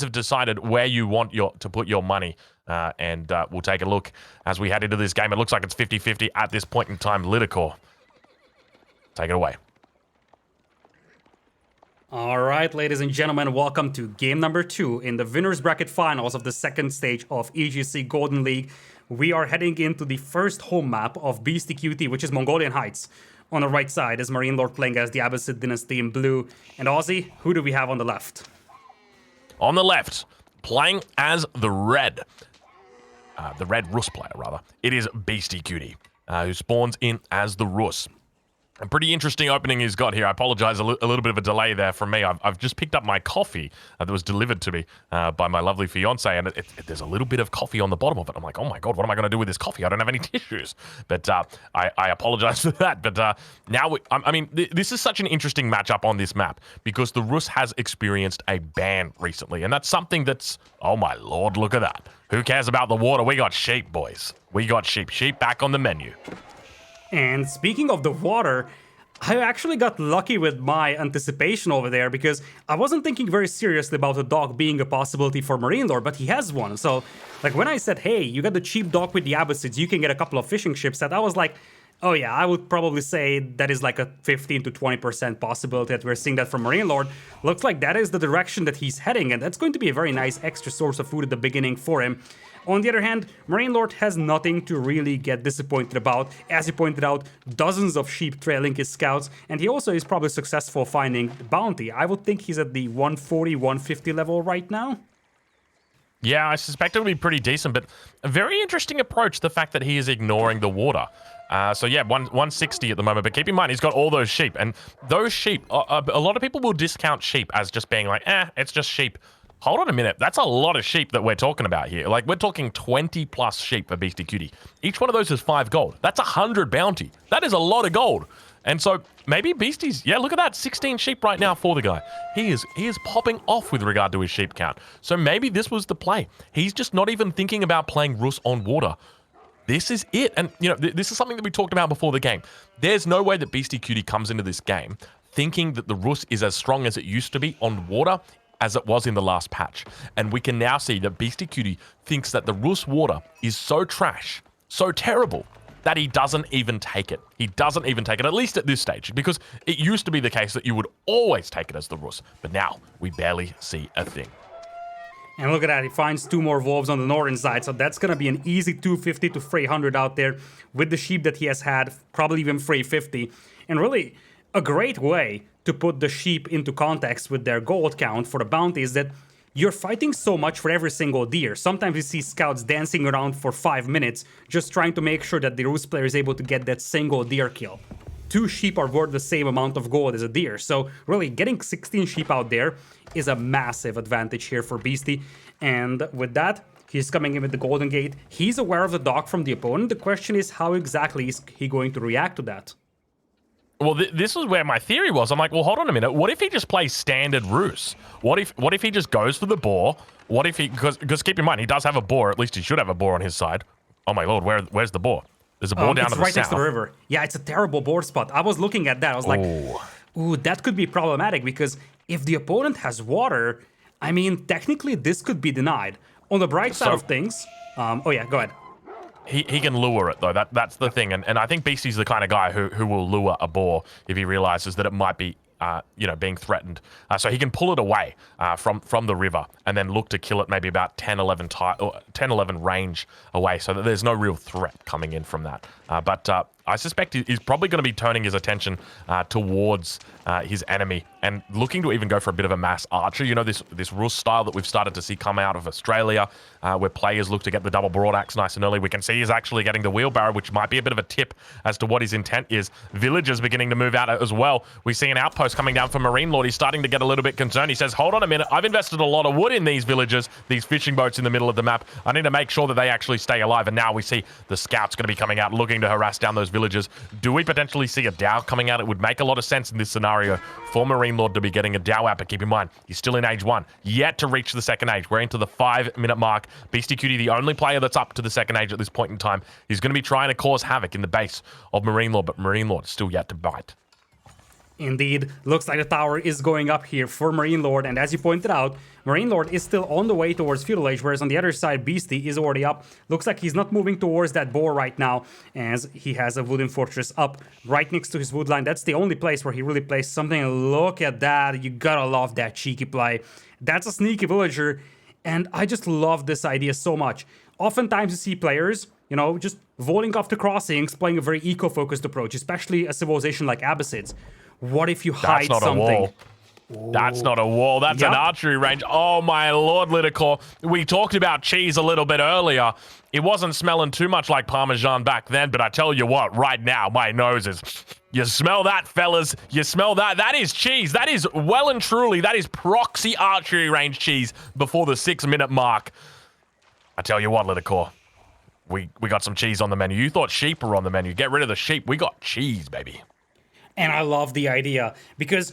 have decided where you want to put your money, and we'll take a look as we head into this game. It looks like it's 50-50 at this point in time. Lidakor, take it away. All right, ladies and gentlemen, welcome to game number 2 in the winners bracket finals of the second stage of EGC Golden League. We are heading into the first home map of Beastyqt, which is Mongolian Heights. On the right side is MarineLorD playing as the Abbasid Dynasty in blue. And Aussie, who do we have on the left? On the left, playing as the red Rus player, rather. It is Beastyqt, who spawns in as the Rus. A pretty interesting opening he's got here. I apologize, a little bit of a delay there from me. I've just picked up my coffee that was delivered to me by my lovely fiance, and there's a little bit of coffee on the bottom of it. I'm like, oh my god, what am I going to do with this coffee? I don't have any tissues. But I apologize for that. But now, this is such an interesting matchup on this map because the Rus has experienced a ban recently, and that's something that's, oh my lord, look at that. Who cares about the water? We got sheep, boys. We got sheep. Sheep back on the menu. And speaking of the water, I actually got lucky with my anticipation over there because I wasn't thinking very seriously about a dock being a possibility for MarineLorD, but he has one. So, like, when I said, hey, you got the cheap dock with the Abbasids, you can get a couple of fishing ships, that I was like, oh yeah, I would probably say that is like a 15 to 20% possibility that we're seeing that from MarineLorD. Looks like that is the direction that he's heading, and that's going to be a very nice extra source of food at the beginning for him. On the other hand, MarineLorD has nothing to really get disappointed about. As he pointed out, dozens of sheep trailing his scouts, and he also is probably successful finding the bounty. I would think he's at the 140, 150 level right now. Yeah, I suspect it'll be pretty decent, but a very interesting approach, the fact that he is ignoring the water. So yeah, 160 at the moment, but keep in mind, he's got all those sheep, and those sheep, a lot of people will discount sheep as just being like, it's just sheep. Hold on a minute, that's a lot of sheep that we're talking about here. Like, we're talking 20 plus sheep for Beastyqt. Each one of those is 5 gold. That's 100 bounty. That is a lot of gold. And so maybe Beasties, yeah, look at that, 16 sheep right now for the guy. He is popping off with regard to his sheep count. So maybe this was the play. He's just not even thinking about playing Rus on water. This is it. And, you know, this is something that we talked about before the game. There's no way that Beastyqt comes into this game thinking that the Rus is as strong as it used to be on water as it was in the last patch. And we can now see that Beastyqt thinks that the Rus water is so trash, so terrible, that he doesn't even take it. He doesn't even take it, at least at this stage, because it used to be the case that you would always take it as the Rus, but now we barely see a thing. And look at that, he finds 2 more wolves on the northern side, so that's gonna be an easy 250 to 300 out there with the sheep that he has had, probably even 350. And really, a great way to put the sheep into context with their gold count for the bounty is that you're fighting so much for every single deer. Sometimes you see scouts dancing around for 5 minutes just trying to make sure that the Rus player is able to get that single deer kill. 2 sheep are worth the same amount of gold as a deer, so really getting 16 sheep out there is a massive advantage here for Beastie. And with that, he's coming in with the Golden Gate. He's aware of the dock from the opponent. The question is, how exactly is he going to react to that? Well, this is where my theory was. I'm like, well, hold on a minute. What if he just plays standard Rus? What if he just goes for the boar? What if he, because keep in mind, he does have a boar. At least he should have a boar on his side. Oh my lord, where's the boar? There's a boar down to the south. It's right next to the river. Yeah, it's a terrible boar spot. I was looking at that. I was like, ooh, that could be problematic because if the opponent has water, I mean, technically this could be denied. On the bright side of things, oh yeah, go ahead. He can lure it, though. That's the thing. And I think Beastie's the kind of guy who will lure a boar if he realizes that it might be, being threatened. So he can pull it away from the river and then look to kill it maybe about 10, 11 range away so that there's no real threat coming in from that. But I suspect he's probably going to be turning his attention towards his enemy and looking to even go for a bit of a mass archer. You know, this Rus style that we've started to see come out of Australia, where players look to get the double broadaxe nice and early. We can see he's actually getting the wheelbarrow, which might be a bit of a tip as to what his intent is. Villagers beginning to move out as well. We see an outpost coming down from MarineLorD. He's starting to get a little bit concerned. He says, hold on a minute, I've invested a lot of wood in these villagers, these fishing boats in the middle of the map. I need to make sure that they actually stay alive. And now we see the scouts going to be coming out looking to harass down those villagers. Do we potentially see a Dow coming out? It would make a lot of sense in this scenario for MarineLorD to be getting a Dow out, but keep in mind, he's still in age 1, yet to reach the second age. We're into the 5-minute mark. Beastyqt, the only player that's up to the second age at this point in time, he's going to be trying to cause havoc in the base of MarineLorD, but MarineLorD is still yet to bite. Indeed, looks like the tower is going up here for MarineLorD, and as you pointed out, MarineLorD is still on the way towards Feudal Age, whereas on the other side, Beasty is already up. Looks like he's not moving towards that boar right now, as he has a wooden fortress up right next to his wood line. That's the only place where he really plays something. Look at that, you gotta love that cheeky play. That's a sneaky villager, and I just love this idea so much. Oftentimes you see players, you know, just voting off the crossings, playing a very eco-focused approach, especially a civilization like Abbasids. What if you hide That's not something? a wall. That's not a wall. That's an archery range. Oh, my lord, Lidakor. We talked about cheese a little bit earlier. It wasn't smelling too much like Parmesan back then, but I tell you what, right now, my nose is... You smell that, fellas? You smell that? That is cheese. That is well and truly, that is proxy archery range cheese before the 6-minute mark. I tell you what, Lidakor. We got some cheese on the menu. You thought sheep were on the menu. Get rid of the sheep. We got cheese, baby. And I love the idea, because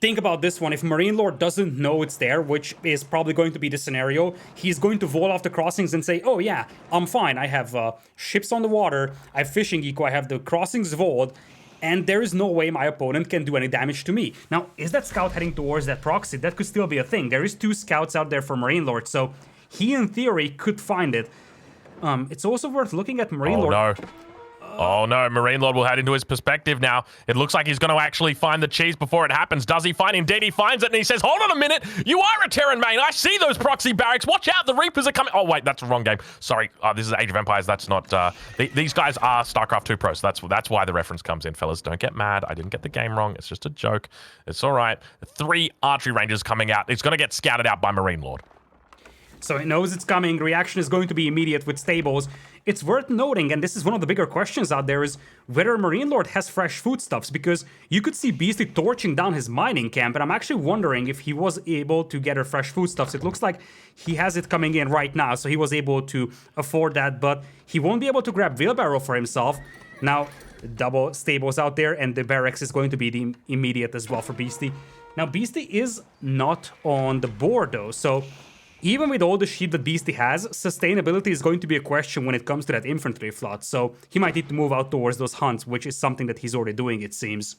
think about this one. If MarineLorD doesn't know it's there, which is probably going to be the scenario, he's going to vote off the crossings and say, oh yeah, I'm fine. I have ships on the water, I have fishing eco, I have the crossings vote, and there is no way my opponent can do any damage to me. Now, is that scout heading towards that proxy? That could still be a thing. There is 2 scouts out there for MarineLorD, so he, in theory, could find it. It's also worth looking at MarineLorD. Oh, no. Oh no, MarineLorD will head into his perspective now. It looks like he's going to actually find the cheese before it happens. Does he find? Indeed, he finds it, and he says, hold on a minute, you are a Terran main. I see those proxy barracks. Watch out, the Reapers are coming. Oh wait, that's the wrong game. Sorry, this is Age of Empires. That's not, these guys are StarCraft 2 pros. So that's why the reference comes in, fellas. Don't get mad. I didn't get the game wrong. It's just a joke. It's all right. 3 archery rangers coming out. It's going to get scouted out by MarineLorD. So it knows it's coming. Reaction is going to be immediate with stables. It's worth noting, and this is one of the bigger questions out there, is whether MarineLorD has fresh foodstuffs, because you could see Beastyqt torching down his mining camp, and I'm actually wondering if he was able to gather fresh foodstuffs. It looks like he has it coming in right now, so he was able to afford that, but he won't be able to grab wheelbarrow for himself. Now, double stables out there, and the barracks is going to be the immediate as well for Beasty. Now, Beasty is not on the board, though, so... Even with all the sheep that Beasty has, sustainability is going to be a question when it comes to that infantry flood, so he might need to move out towards those hunts, which is something that he's already doing, it seems.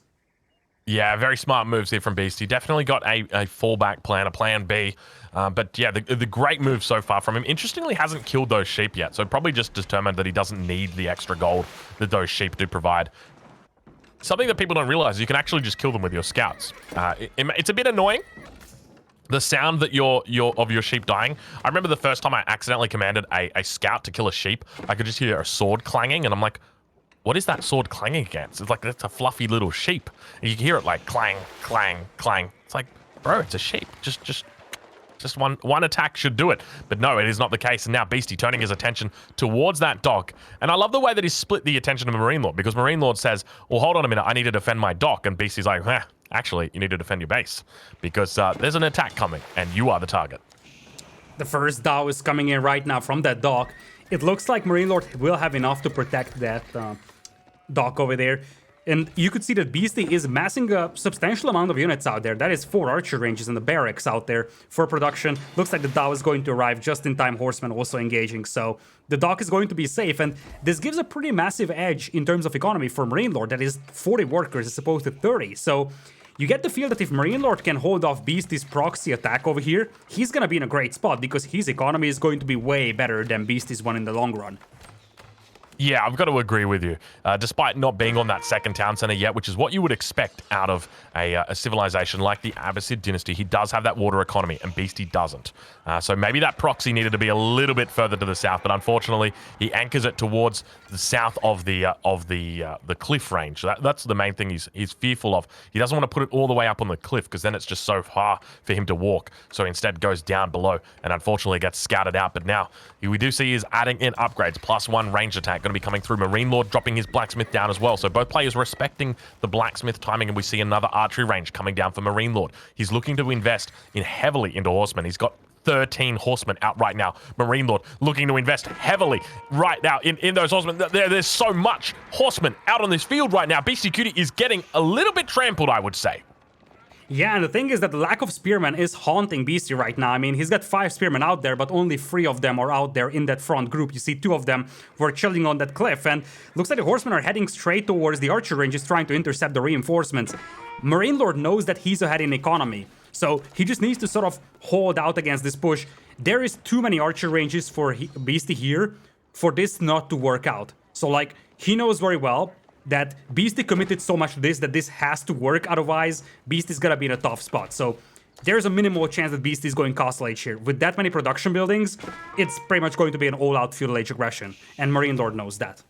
Yeah, very smart moves here from Beasty. Definitely got a fallback plan, a plan B. But yeah, the great move so far from him. Interestingly, hasn't killed those sheep yet, so probably just determined that he doesn't need the extra gold that those sheep do provide. Something that people don't realize is you can actually just kill them with your scouts. It's a bit annoying. The sound that of your sheep dying. I remember the first time I accidentally commanded a scout to kill a sheep, I could just hear a sword clanging, and I'm like, what is that sword clanging against? It's like, that's a fluffy little sheep. And you can hear it like clang, clang, clang. It's like, bro, it's a sheep. Just one attack should do it. But no, it is not the case. And now Beasty turning his attention towards that dock. And I love the way that he's split the attention of MarineLorD, because MarineLorD says, well, hold on a minute, I need to defend my dock. And Beasty's like, actually, you need to defend your base, because there's an attack coming, and you are the target. The first Dow is coming in right now from that dock. It looks like MarineLorD will have enough to protect that dock over there. And you could see that Beasty is massing a substantial amount of units out there. That is 4 archer ranges and the barracks out there for production. Looks like the Dow is going to arrive just in time, horsemen also engaging. So the dock is going to be safe, and this gives a pretty massive edge in terms of economy for MarineLorD. That is 40 workers as opposed to 30. So you get the feel that if MarineLorD can hold off Beasty's proxy attack over here, he's gonna be in a great spot, because his economy is going to be way better than Beasty's one in the long run. Yeah, I've got to agree with you. Despite not being on that second town center yet, which is what you would expect out of a civilization like the Abbasid dynasty, he does have that water economy, and Beasty doesn't. So maybe that proxy needed to be a little bit further to the south, but unfortunately, he anchors it towards the south of the cliff range. So that's the main thing he's fearful of. He doesn't want to put it all the way up on the cliff, because then it's just so far for him to walk. So instead goes down below, and unfortunately gets scouted out. But now we do see he's adding in upgrades, +1 range attack, going to be coming through. MarineLorD dropping his blacksmith down as well. So both players respecting the blacksmith timing, and we see another archery range coming down for MarineLorD. He's looking to invest heavily into horsemen. He's got 13 horsemen out right now. MarineLorD looking to invest heavily right now in those horsemen. There's so much horsemen out on this field right now. Beastyqt is getting a little bit trampled, I would say. Yeah, and the thing is that the lack of spearmen is haunting Beasty right now. I mean, he's got 5 spearmen out there, but only 3 of them are out there in that front group. You see 2 of them were chilling on that cliff, and looks like the horsemen are heading straight towards the archer range, just trying to intercept the reinforcements. MarineLorD knows that he's ahead in economy, so he just needs to sort of hold out against this push. There is too many archer ranges for Beasty here for this not to work out. So, like, he knows very well that Beasty committed so much to this that this has to work, otherwise Beasty's gonna be in a tough spot. So there's a minimal chance that Beasty's going Castle Age here. With that many production buildings, it's pretty much going to be an all-out Feudal Age aggression, and MarineLorD knows that.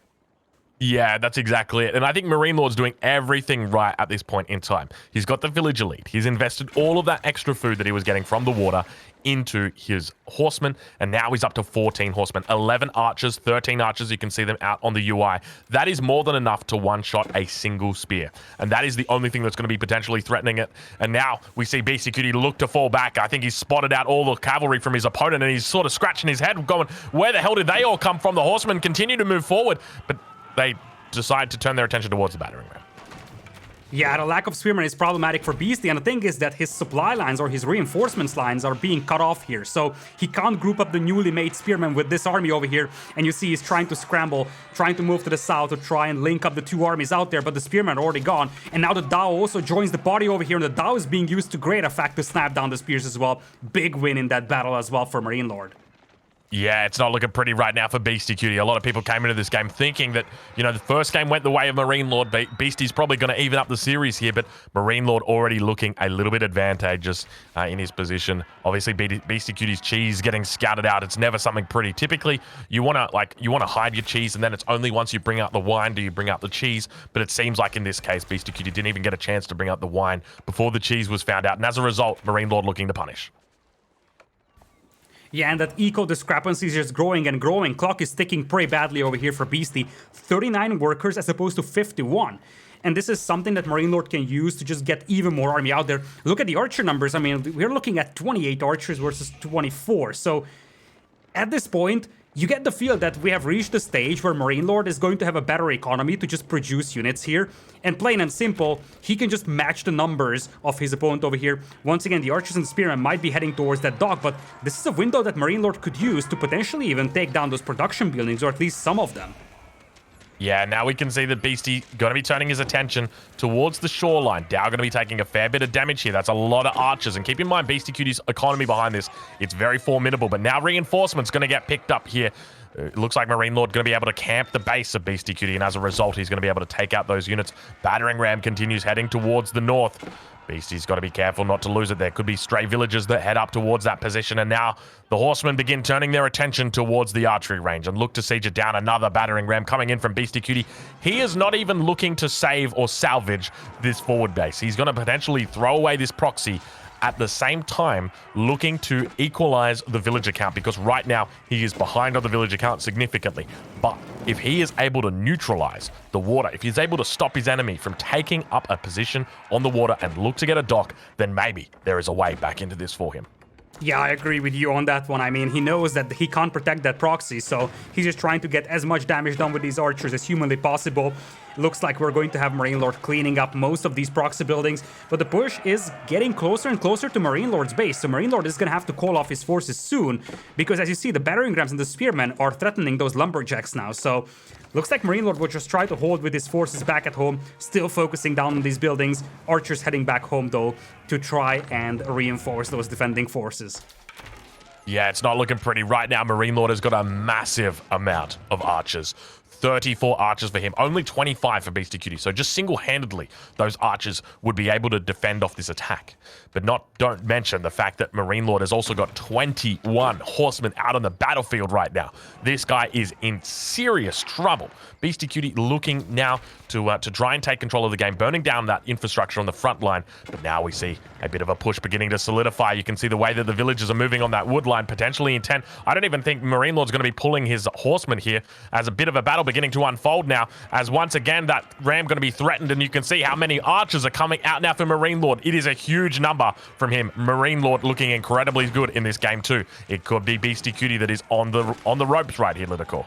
Yeah, that's exactly it. And I think MarineLorD's doing everything right at this point in time. He's got the village elite. He's invested all of that extra food that he was getting from the water into his horsemen, and now he's up to 14 horsemen, 11 archers, 13 archers. You can see them out on the UI. That is more than enough to one-shot a single spear, and that is the only thing that's going to be potentially threatening it. And now we see Beastyqt look to fall back. I think he's spotted out all the cavalry from his opponent, and he's sort of scratching his head going, where the hell did they all come from? The horsemen continue to move forward, but they decide to turn their attention towards the battering ram. Yeah, the lack of spearmen is problematic for Beasty, and the thing is that his supply lines or his reinforcements lines are being cut off here, so he can't group up the newly made spearmen with this army over here, and you see he's trying to scramble, trying to move to the south to try and link up the 2 armies out there, but the spearmen are already gone, and now the Dao also joins the party over here, and the Dao is being used to great effect to snap down the spears as well. Big win in that battle as well for MarineLorD. Yeah, it's not looking pretty right now for Beastyqt. A lot of people came into this game thinking that, you know, the first game went the way of MarineLorD. Beasty's probably going to even up the series here, but MarineLorD already looking a little bit advantageous in his position. Obviously, Beastyqt's cheese getting scouted out. It's never something pretty. Typically, you want to hide your cheese, and then it's only once you bring out the wine do you bring out the cheese. But it seems like in this case, Beastyqt didn't even get a chance to bring out the wine before the cheese was found out, and as a result, MarineLorD looking to punish. Yeah, and that eco discrepancy is just growing and growing. Clock is ticking pretty badly over here for Beasty. 39 workers as opposed to 51. And this is something that MarineLorD can use to just get even more army out there. Look at the archer numbers. I mean, we're looking at 28 archers versus 24. So at this point, you get the feel that we have reached the stage where MarineLorD is going to have a better economy to just produce units here. And plain and simple, he can just match the numbers of his opponent over here. Once again, the archers and spearmen might be heading towards that dock, but this is a window that MarineLorD could use to potentially even take down those production buildings, or at least some of them. Yeah, now we can see that Beasty going to be turning his attention towards the shoreline. Dao going to be taking a fair bit of damage here. That's a lot of archers. And keep in mind, Beastyqt's economy behind this, it's very formidable. But now reinforcements going to get picked up here. It looks like MarineLorD going to be able to camp the base of Beastyqt, and as a result, he's going to be able to take out those units. Battering ram continues heading towards the north. Beasty's got to be careful not to lose it. There could be stray villagers that head up towards that position, and now the horsemen begin turning their attention towards the archery range and look to siege it down. Another battering ram coming in from Beastyqt. He is not even looking to save or salvage this forward base. He's going to potentially throw away this proxy, at the same time looking to equalize the villager count, because right now he is behind on the villager count significantly. But if he is able to neutralize the water, if he's able to stop his enemy from taking up a position on the water and look to get a dock, then maybe there is a way back into this for him. Yeah, I agree with you on that one. I mean, he knows that he can't protect that proxy, so he's just trying to get as much damage done with these archers as humanly possible. Looks like we're going to have MarineLorD cleaning up most of these proxy buildings, but the push is getting closer and closer to MarineLorD's base, so MarineLorD is going to have to call off his forces soon, because as you see, the battering rams and the spearmen are threatening those lumberjacks now, so looks like MarineLorD will just try to hold with his forces back at home, still focusing down on these buildings. Archers heading back home, though, to try and reinforce those defending forces. Yeah, it's not looking pretty. Right now, MarineLorD has got a massive amount of archers. 34 archers for him, only 25 for Beastyqt. So just single-handedly, those archers would be able to defend off this attack. But don't mention the fact that MarineLorD has also got 21 horsemen out on the battlefield right now. This guy is in serious trouble. Beastyqt looking now to try and take control of the game, burning down that infrastructure on the front line. But now we see a bit of a push beginning to solidify. You can see the way that the villagers are moving on that wood line, potentially in 10. I don't even think MarineLorD's going to be pulling his horsemen here, as a bit of a battle beginning to unfold now, as once again that ram going to be threatened, and you can see how many archers are coming out now for MarineLorD. It is a huge number from him. MarineLorD looking incredibly good in this game too. It could be Beastyqt that is on the ropes right here, Lidakor.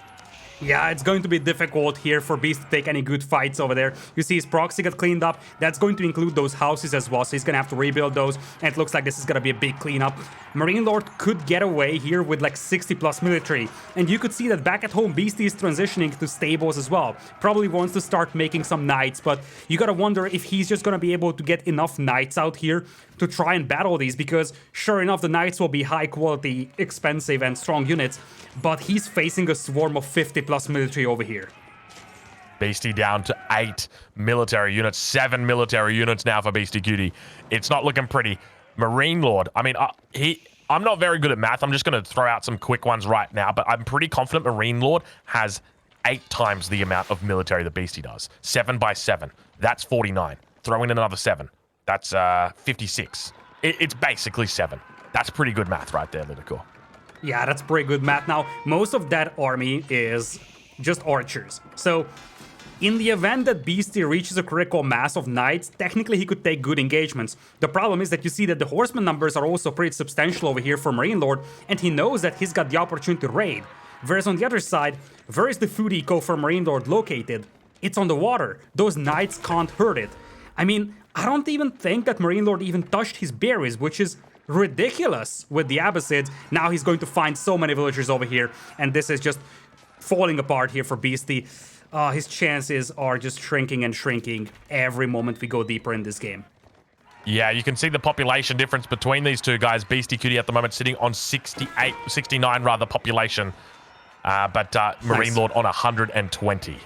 Yeah, it's going to be difficult here for Beast to take any good fights over there. You see his proxy got cleaned up. That's going to include those houses as well, so he's going to have to rebuild those. And it looks like this is going to be a big cleanup. MarineLorD could get away here with like 60 plus military. And you could see that back at home, Beasty is transitioning to stables as well. Probably wants to start making some knights, but you got to wonder if he's just going to be able to get enough knights out here to try and battle these, because sure enough, the knights will be high quality, expensive and strong units, but he's facing a swarm of 50 plus military over here. Beasty down to 8 military units, 7 military units now for Beastyqt. It's not looking pretty. MarineLorD, I mean, I'm not very good at math. I'm just going to throw out some quick ones right now, but I'm pretty confident MarineLorD has 8 times the amount of military that Beasty does. 7 by 7. That's 49. Throw in another 7. That's 56. It's basically 7. That's pretty good math right there, Lidakor. Yeah, that's pretty good math. Now, most of that army is just archers. So, in the event that Beasty reaches a critical mass of knights, technically he could take good engagements. The problem is that you see that the horseman numbers are also pretty substantial over here for MarineLorD, and he knows that he's got the opportunity to raid. Whereas on the other side, where is the food eco for MarineLorD located? It's on the water. Those knights can't hurt it. I mean, I don't even think that MarineLorD even touched his berries, which is ridiculous with the Abbasids. Now he's going to find so many villagers over here, and this is just falling apart here for Beasty. His chances are just shrinking and shrinking every moment we go deeper in this game. Yeah, you can see the population difference between these two guys. Beastyqt at the moment sitting on 69 rather population, but MarineLorD on 120.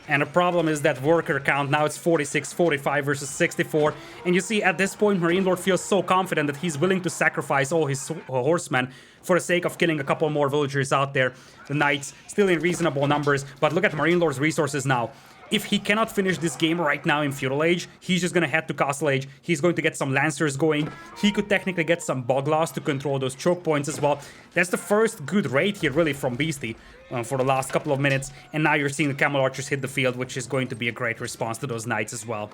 And the problem is that worker count, now it's 46, 45 versus 64. And you see, at this point, MarineLorD feels so confident that he's willing to sacrifice all his horsemen for the sake of killing a couple more villagers out there. The knights still in reasonable numbers, but look at MarineLorD's resources now. If he cannot finish this game right now in Feudal Age, he's just going to head to Castle Age. He's going to get some Lancers going. He could technically get some Boglaws to control those choke points as well. That's the first good raid here, really, from Beasty for the last couple of minutes. And now you're seeing the Camel Archers hit the field, which is going to be a great response to those Knights as well.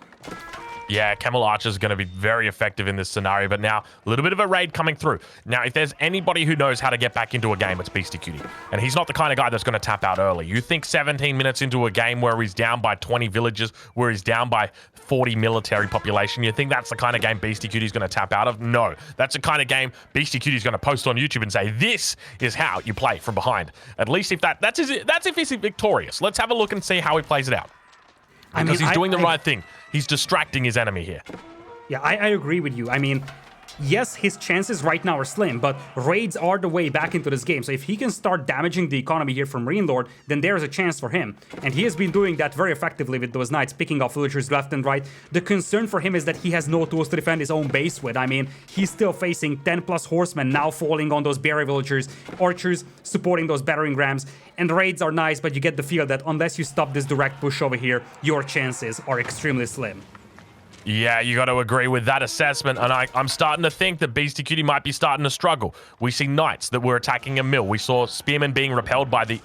Yeah, Camel Archer is going to be very effective in this scenario, but now a little bit of a raid coming through. Now, if there's anybody who knows how to get back into a game, it's Beastyqt. And he's not the kind of guy that's going to tap out early. You think 17 minutes into a game where he's down by 20 villages, where he's down by 40 military population, you think that's the kind of game Beastyqt is going to tap out of? No. That's the kind of game Beastyqt is going to post on YouTube and say, this is how you play from behind. At least if that's if he's victorious. Let's have a look and see how he plays it out. Because he's doing the right thing. He's distracting his enemy here. Yeah, I agree with you. I mean, yes, his chances right now are slim, but raids are the way back into this game. So if he can start damaging the economy here from MarineLorD, then there's a chance for him. And he has been doing that very effectively with those knights, picking off villagers left and right. The concern for him is that he has no tools to defend his own base with. I mean, he's still facing 10 plus horsemen now falling on those berry villagers, archers supporting those battering rams. And raids are nice, but you get the feel that unless you stop this direct push over here, your chances are extremely slim. Yeah, you got to agree with that assessment, and I'm starting to think that Beastyqt might be starting to struggle. We see knights that were attacking a mill. We saw spearmen being repelled by the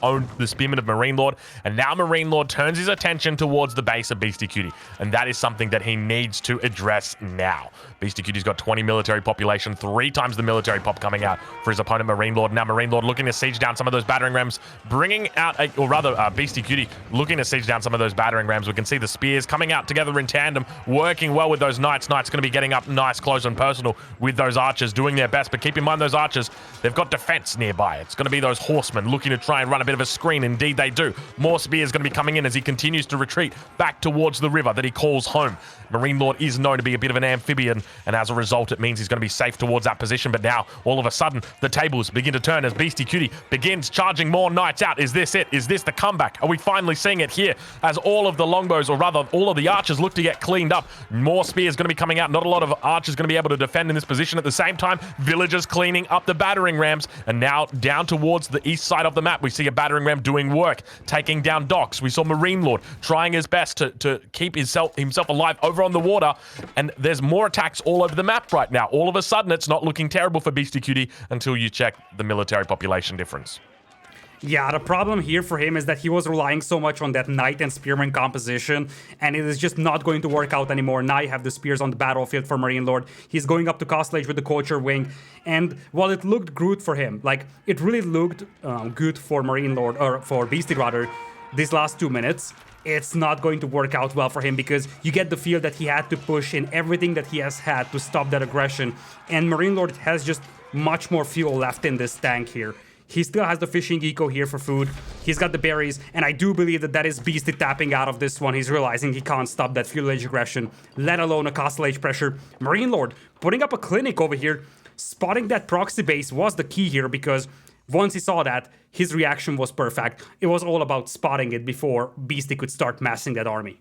spearmen of MarineLorD, and now MarineLorD turns his attention towards the base of Beastyqt, and that is something that he needs to address now. Beastyqt's got 20 military population, 3 times the military pop coming out for his opponent MarineLorD. Now MarineLorD looking to siege down some of those battering rams, bringing out, Beastyqt looking to siege down some of those battering rams. We can see the spears coming out together in tandem, working well with those knights. Knights going to be getting up nice, close and personal with those archers, doing their best. But keep in mind, those archers, they've got defense nearby. It's going to be those horsemen looking to try and run a bit of a screen. Indeed, they do. More spears going to be coming in as he continues to retreat back towards the river that he calls home. MarineLorD is known to be a bit of an amphibian, and as a result, it means he's going to be safe towards that position. But now, all of a sudden, the tables begin to turn as Beastyqt begins charging more knights out. Is this it? Is this the comeback? Are we finally seeing it here as all of the longbows, or rather, all of the archers look to get cleaned up? More spears going to be coming out. Not a lot of archers going to be able to defend in this position. At the same time, villagers cleaning up the battering rams. And now, down towards the east side of the map, we see a battering ram doing work, taking down docks. We saw MarineLorD trying his best to keep himself alive over on the water, and there's more attacks all over the map right now. All of a sudden, it's not looking terrible for Beastyqt until you check the military population difference. Yeah, the problem here for him is that he was relying so much on that Knight and Spearman composition, and it is just not going to work out anymore. Now you have the Spears on the battlefield for MarineLorD. He's going up to Castle Age with the Culture Wing, and while it looked good for him, like, it really looked good for MarineLorD, or for Beastyqt rather, these last 2 minutes, it's not going to work out well for him because you get the feel that he had to push in everything that he has had to stop that aggression, and MarineLorD has just much more fuel left in this tank here. He still has the fishing eco here for food. He's got the berries, and I do believe that that is Beastyqt tapping out of this one. He's realizing he can't stop that fuel age aggression, let alone a Castle Age pressure. MarineLorD putting up a clinic over here. Spotting that proxy base was the key here because once he saw that, his reaction was perfect. It was all about spotting it before Beastyqt could start massing that army.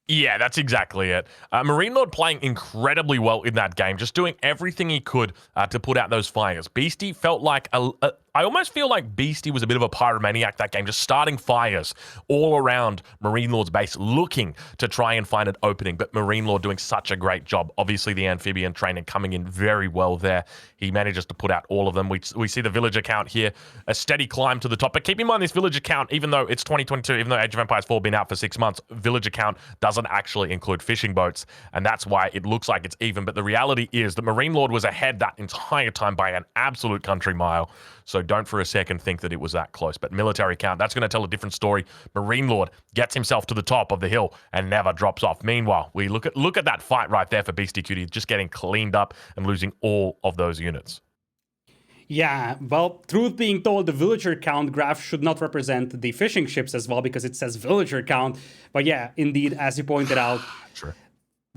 Yeah, that's exactly it. MarineLorD playing incredibly well in that game, just doing everything he could to put out those fires. Beasty felt like I almost feel like Beasty was a bit of a pyromaniac that game, just starting fires all around MarineLorD's base, looking to try and find an opening, but MarineLorD doing such a great job. Obviously, the amphibian training coming in very well there. He manages to put out all of them. We see the villager count here, a steady climb to the top, but keep in mind this villager count, even though it's 2022, even though Age of Empires 4 been out for 6 months, villager count doesn't actually include fishing boats, and that's why it looks like it's even, but the reality is that MarineLorD was ahead that entire time by an absolute country mile. So don't for a second think that it was that close. But military count, that's going to tell a different story. MarineLorD gets himself to the top of the hill and never drops off. Meanwhile, we look at that fight right there for Beastyqt, just getting cleaned up and losing all of those units. Yeah, well, truth being told, the villager count graph should not represent the fishing ships as well because it says villager count. But yeah, indeed, as you pointed out, Sure.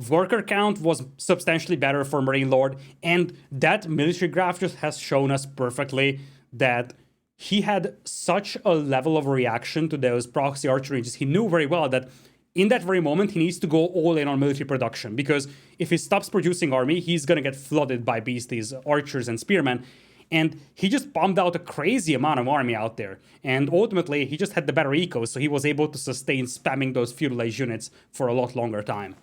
worker count was substantially better for MarineLorD, and that military graph just has shown us perfectly that he had such a level of reaction to those proxy archer ranges. He knew very well that in that very moment, he needs to go all in on military production, because if he stops producing army, he's gonna get flooded by beasties, archers, and spearmen. And he just bombed out a crazy amount of army out there. And ultimately, he just had the better eco, so he was able to sustain spamming those feudal age units for a lot longer time.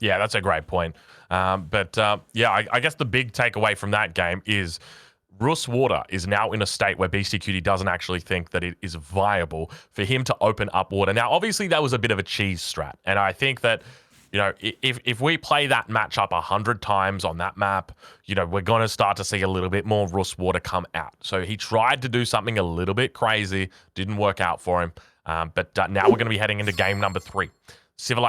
Yeah, that's a great point. Yeah, I guess the big takeaway from that game is Rus Water is now in a state where Beastyqt doesn't actually think that it is viable for him to open up water. Now, obviously, that was a bit of a cheese strat. And I think that, you know, if we play that matchup 100 times on that map, you know, we're going to start to see a little bit more Rus Water come out. So he tried to do something a little bit crazy, didn't work out for him. But now we're going to be heading into game number 3. Civilization